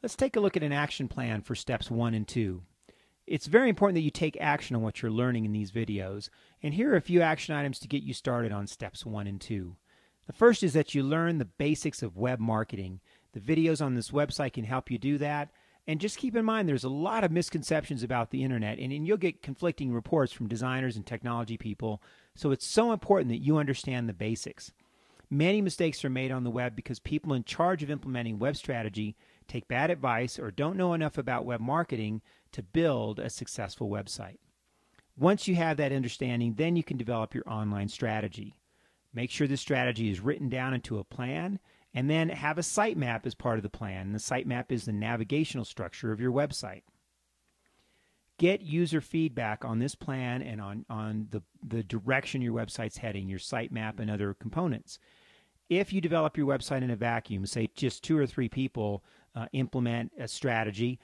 Let's take a look at an action plan for steps 1 and 2. It's very important that you take action on what you're learning in these videos, and here are a few action items to get you started on steps 1 and 2. The first is that you learn the basics of web marketing. The videos on this website can help you do that, and just keep in mind there's a lot of misconceptions about the internet, and you'll get conflicting reports from designers and technology people, so it's so important that you understand the basics. Many mistakes are made on the web because people in charge of implementing web strategy take bad advice or don't know enough about web marketing to build a successful website. Once you have that understanding, then you can develop your online strategy. Make sure the strategy is written down into a plan, and then have a sitemap as part of the plan. The sitemap is the navigational structure of your website. Get user feedback on this plan and on the direction your website's heading, your sitemap and other components. If you develop your website in a vacuum, say just 2 or 3 people implement a strategy,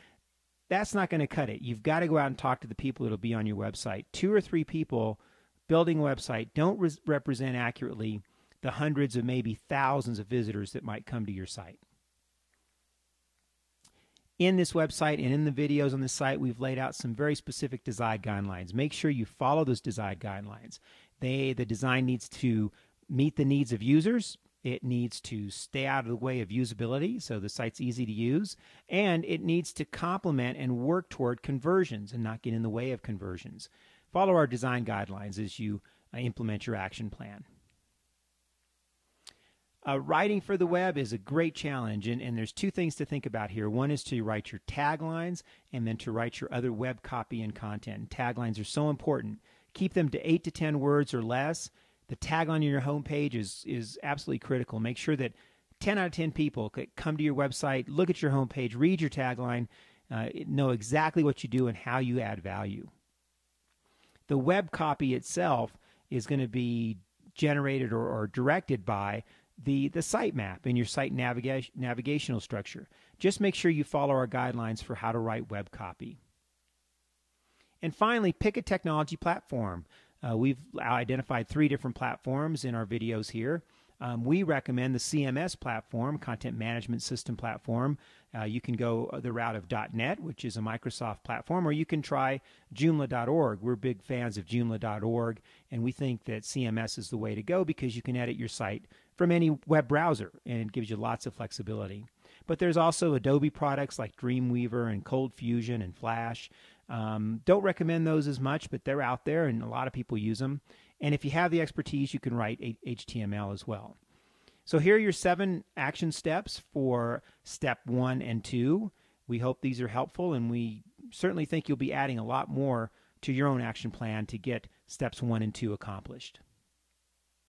that's not going to cut it. You've got to go out and talk to the people that will be on your website. 2 or 3 people building a website don't represent accurately the hundreds of maybe thousands of visitors that might come to your site. In this website and in the videos on the site, we've laid out some very specific design guidelines. Make sure you follow those design guidelines. The design needs to meet the needs of users. It needs to stay out of the way of usability, so the site's easy to use. And it needs to complement and work toward conversions and not get in the way of conversions. Follow our design guidelines as you implement your action plan. Writing for the web is a great challenge, and there's 2 things to think about here. One is to write your taglines and then to write your other web copy and content. And taglines are so important. Keep them to 8 to 10 words or less. The tagline on your homepage is absolutely critical. Make sure that 10 out of 10 people come to your website, look at your homepage, read your tagline, know exactly what you do and how you add value. The web copy itself is going to be generated or directed by the sitemap and your site navigational structure. Just make sure you follow our guidelines for how to write web copy. And finally, pick a technology platform. We've identified 3 different platforms in our videos here. We recommend the Cms Platform, Content Management System Platform. You can go the route of .NET, which is a Microsoft platform, or you can try Joomla.org. We're big fans of Joomla.org, and we think that CMS is the way to go because you can edit your site from any web browser, and it gives you lots of flexibility. But there's also Adobe products like Dreamweaver and Cold Fusion and Flash. Don't recommend those as much, but they're out there, and a lot of people use them. And if you have the expertise, you can write HTML as well. So here are your 7 action steps for step 1 and 2. We hope these are helpful, and we certainly think you'll be adding a lot more to your own action plan to get steps 1 and 2 accomplished.